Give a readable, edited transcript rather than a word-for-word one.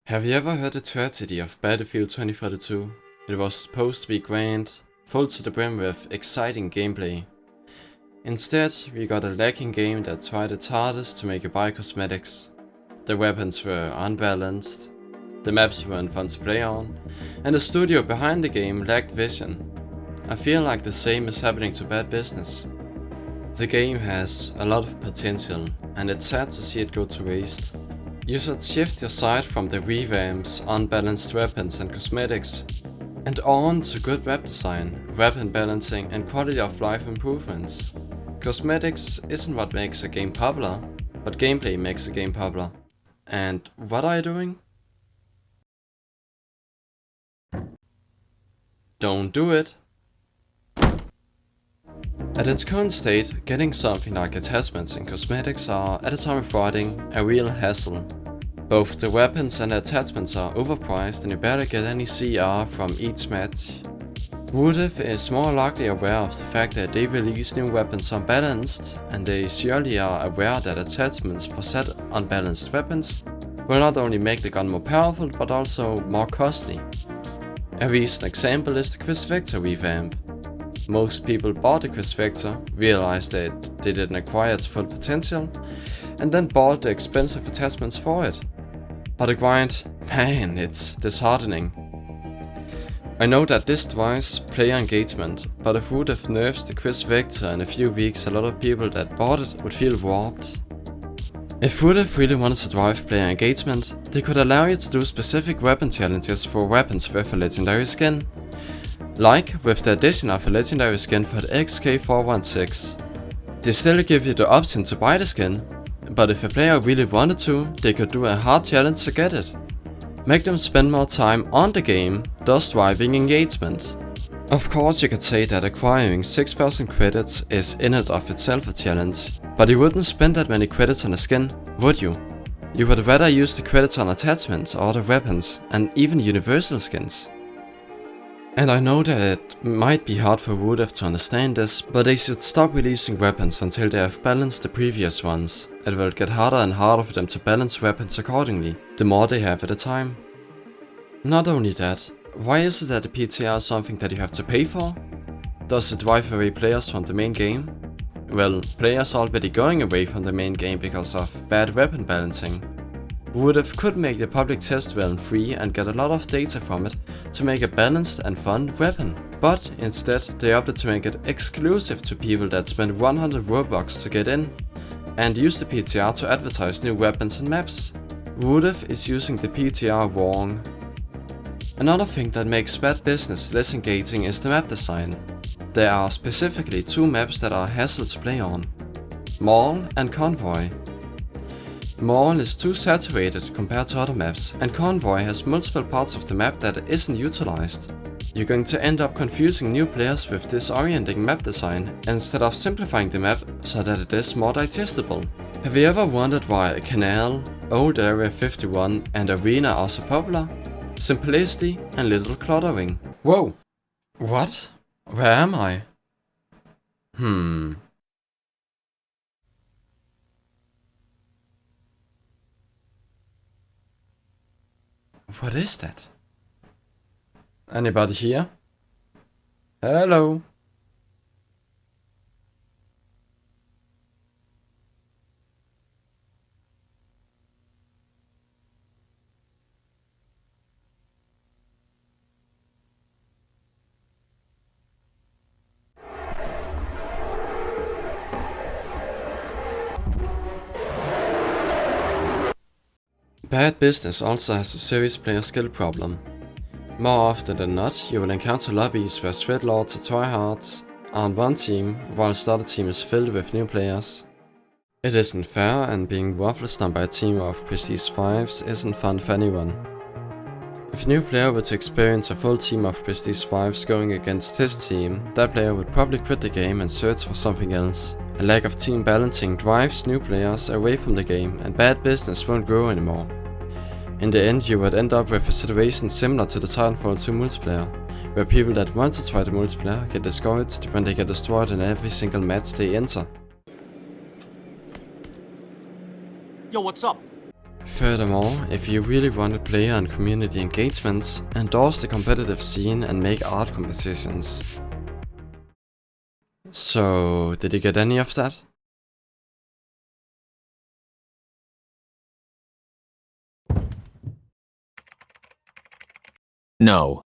Have you ever heard the tragedy of Battlefield 2042? It was supposed to be grand, full to the brim with exciting gameplay. Instead, we got a lacking game that tried its hardest to make you buy cosmetics. The weapons were unbalanced, the maps weren't fun to play on, and the studio behind the game lacked vision. I feel like the same is happening to Bad Business. The game has a lot of potential, and it's sad to see it go to waste. You should shift your sight from the revamps, unbalanced weapons and cosmetics, and on to good web design, weapon balancing and quality of life improvements. Cosmetics isn't what makes a game popular, but gameplay makes a game popular. And what are you doing? Don't do it! At its current state, getting something like attachments and cosmetics are, at the time of writing, a real hassle. Both the weapons and the attachments are overpriced and you barely get any CR from each match. Woodif is more likely aware of the fact that they release new weapons unbalanced, and they surely are aware that attachments for said unbalanced weapons will not only make the gun more powerful but also more costly. A recent example is the Quiz Vector revamp. Most people bought the Quiz Vector, realized that they didn't acquire its full potential, and then bought the expensive attachments for it. But the grind, man, it's disheartening. I know that this drives player engagement, but if Woodif nerfs the Quiz Vector in a few weeks, a lot of people that bought it would feel warped. If Woodif really wanted to drive player engagement, they could allow you to do specific weapon challenges for weapons with a legendary skin. Like with the addition of a legendary skin for the XK416. They still give you the option to buy the skin, but if a player really wanted to, they could do a hard challenge to get it. Make them spend more time on the game, thus driving engagement. Of course you could say that acquiring 6,000 credits is in and of itself a challenge, but you wouldn't spend that many credits on a skin, would you? You would rather use the credits on attachments, other weapons, and even universal skins. And I know that it might be hard for Woodif to understand this, but they should stop releasing weapons until they have balanced the previous ones. It will get harder and harder for them to balance weapons accordingly, the more they have at a time. Not only that, why is it that the PTR is something that you have to pay for? Does it drive away players from the main game? Well, players are already going away from the main game because of bad weapon balancing. Woodif could make the public test realm free and get a lot of data from it to make a balanced and fun weapon. But instead they opted to make it exclusive to people that spend 100 Roblox to get in, and use the PTR to advertise new weapons and maps. Woodif is using the PTR wrong. Another thing that makes Bad Business less engaging is the map design. There are specifically two maps that are a hassle to play on: Mall and Convoy. Mall is too saturated compared to other maps, and Convoy has multiple parts of the map that isn't utilized. You're going to end up confusing new players with disorienting map design instead of simplifying the map so that it is more digestible. Have you ever wondered why a Canal, Old Area 51 and Arena are so popular? Simplicity and little cluttering. Whoa! What? Where am I? What is that? Anybody here? Hello? Bad Business also has a serious player skill problem. More often than not, you will encounter lobbies where sweatlords or tryhards are on one team, whilst the other team is filled with new players. It isn't fair, and being worthless done by a team of Prestige 5s isn't fun for anyone. If a new player were to experience a full team of Prestige 5s going against his team, that player would probably quit the game and search for something else. A lack of team balancing drives new players away from the game, and Bad Business won't grow anymore. In the end, you would end up with a situation similar to the Titanfall 2 multiplayer, where people that want to try the multiplayer get discouraged when they get destroyed in every single match they enter. Yo, what's up? Furthermore, if you really wanted player and community engagements, endorse the competitive scene and make art competitions. So, did you get any of that? No.